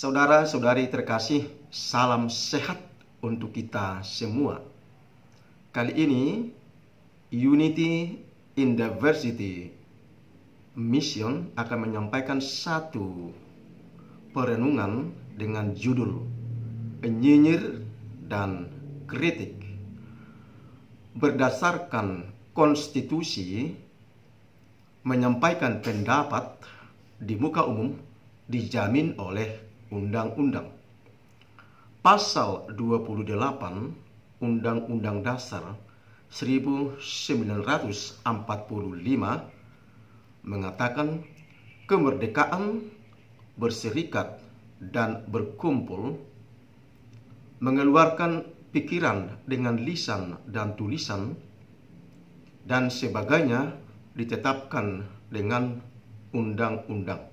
Saudara-saudari terkasih, salam sehat untuk kita semua. Kali ini, Unity in Diversity Mission akan menyampaikan satu perenungan dengan judul Nyinyir dan Kritik. Berdasarkan konstitusi, menyampaikan pendapat di muka umum dijamin oleh undang-undang. Pasal 28 Undang-Undang Dasar 1945 mengatakan kemerdekaan berserikat dan berkumpul, mengeluarkan pikiran dengan lisan dan tulisan, dan sebagainya ditetapkan dengan undang-undang.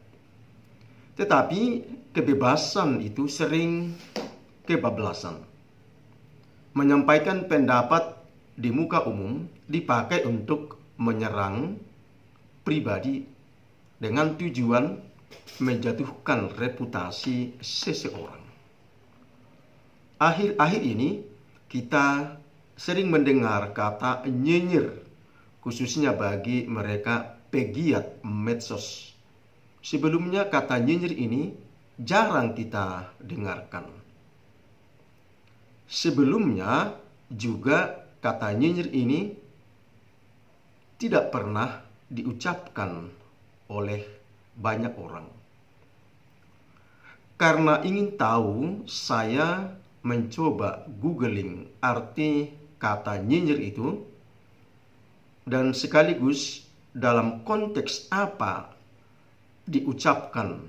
Tetapi kebebasan itu sering kebablasan. Menyampaikan pendapat di muka umum dipakai untuk menyerang pribadi dengan tujuan menjatuhkan reputasi seseorang. Akhir-akhir ini kita sering mendengar kata nyinyir, khususnya bagi mereka pegiat medsos. Sebelumnya kata nyinyir ini jarang kita dengarkan. Sebelumnya juga kata nyinyir ini tidak pernah diucapkan oleh banyak orang. Karena ingin tahu, saya mencoba googling arti kata nyinyir itu dan sekaligus dalam konteks apa diucapkan,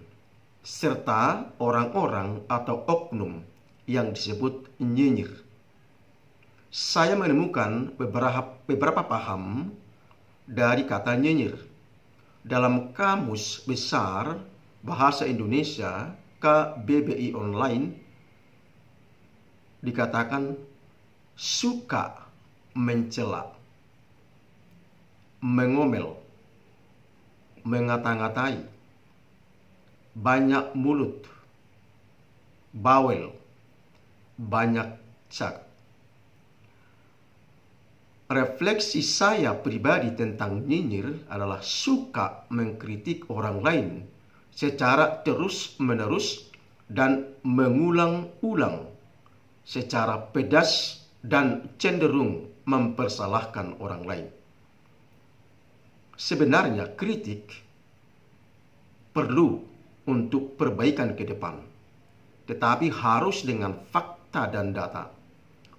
serta orang-orang atau oknum yang disebut nyinyir. Saya menemukan beberapa paham dari kata nyinyir. Dalam Kamus Besar Bahasa Indonesia KBBI Online dikatakan suka mencela, mengomel, mengata-ngatai, banyak mulut, bawel, banyak cat. Refleksi saya pribadi tentang nyinyir adalah suka mengkritik orang lain secara terus-menerus dan mengulang-ulang secara pedas dan cenderung mempersalahkan orang lain. Sebenarnya kritik perlu untuk perbaikan ke depan, tetapi harus dengan fakta dan data,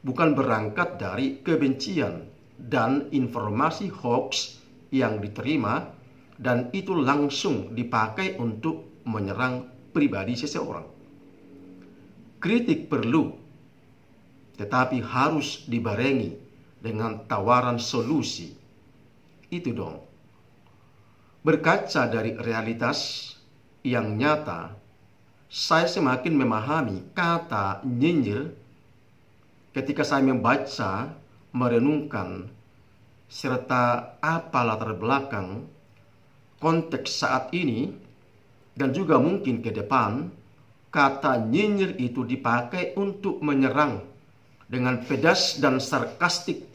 bukan berangkat dari kebencian dan informasi hoax yang diterima dan itu langsung dipakai untuk menyerang pribadi seseorang. Kritik perlu, tetapi harus dibarengi dengan tawaran solusi. Itu dong. Berkaca dari realitas yang nyata, saya semakin memahami kata nyinyir ketika saya membaca, merenungkan, serta apa latar belakang konteks saat ini dan juga mungkin ke depan. Kata nyinyir itu dipakai untuk menyerang dengan pedas dan sarkastik,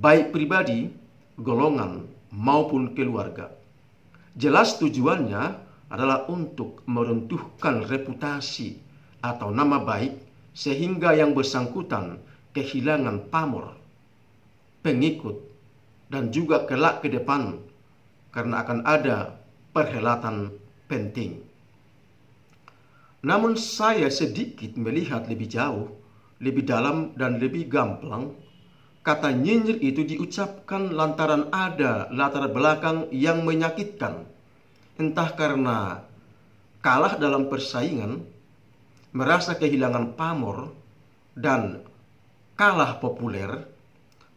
baik pribadi, golongan, maupun keluarga. Jelas tujuannya adalah untuk meruntuhkan reputasi atau nama baik sehingga yang bersangkutan kehilangan pamor, pengikut, dan juga kelak ke depan karena akan ada perhelatan penting. Namun saya sedikit melihat lebih jauh, lebih dalam, dan lebih gamblang. Kata nyinyir itu diucapkan lantaran ada latar belakang yang menyakitkan. Entah karena kalah dalam persaingan, merasa kehilangan pamor, dan kalah populer,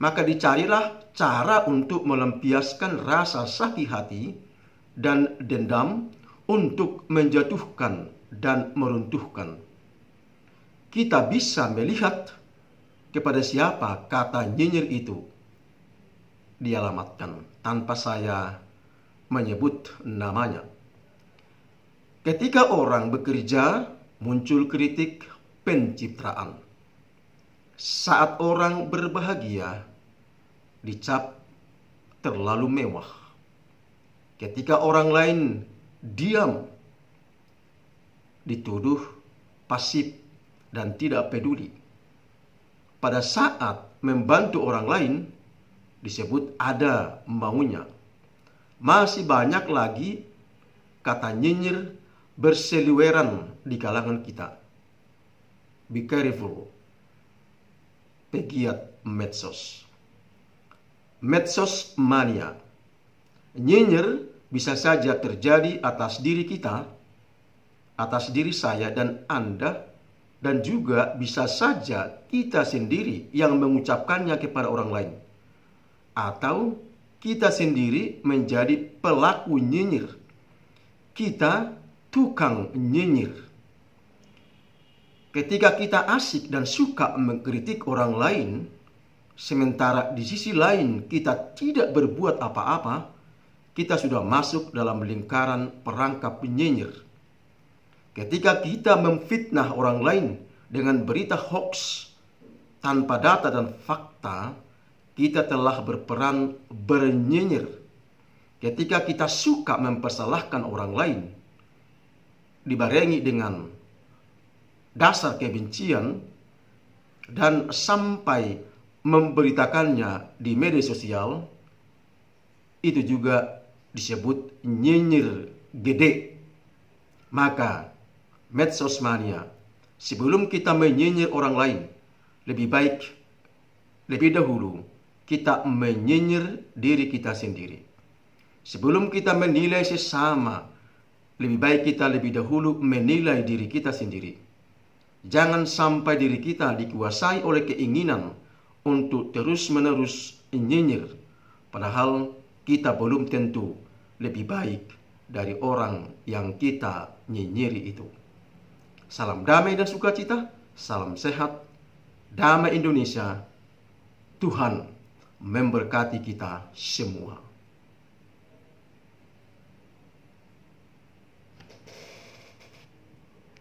maka dicarilah cara untuk melampiaskan rasa sakit hati dan dendam untuk menjatuhkan dan meruntuhkan. Kita bisa melihat kepada siapa kata nyinyir itu dialamatkan tanpa saya menyebut namanya. Ketika orang bekerja muncul kritik pencitraan. Saat orang berbahagia, dicap terlalu mewah. Ketika orang lain diam, dituduh pasif dan tidak peduli. Pada saat membantu orang lain, disebut ada maunya. Masih banyak lagi kata nyinyir berseliweran di kalangan kita. Be careful, pegiat medsos. Medsos mania. Nyinyir bisa saja terjadi atas diri kita, atas diri saya dan Anda, dan juga bisa saja kita sendiri yang mengucapkannya kepada orang lain. Atau kita sendiri menjadi pelaku nyinyir. Kita tukang nyinyir. Ketika kita asik dan suka mengkritik orang lain, sementara di sisi lain kita tidak berbuat apa-apa, kita sudah masuk dalam lingkaran perangkap nyinyir. Ketika kita memfitnah orang lain dengan berita hoax tanpa data dan fakta, kita telah berperan bernyinyir. Ketika kita suka mempersalahkan orang lain, dibarengi dengan dasar kebencian, dan sampai memberitakannya di media sosial, itu juga disebut nyinyir gede. Maka medsos mania, sebelum kita menyinyir orang lain, lebih dahulu kita menyinyir diri kita sendiri. Sebelum kita menilai sesama, lebih baik kita lebih dahulu menilai diri kita sendiri. Jangan sampai diri kita dikuasai oleh keinginan untuk terus-menerus nyinyir, padahal kita belum tentu lebih baik dari orang yang kita nyinyiri itu. Salam damai dan sukacita, salam sehat, damai Indonesia. Tuhan memberkati kita semua.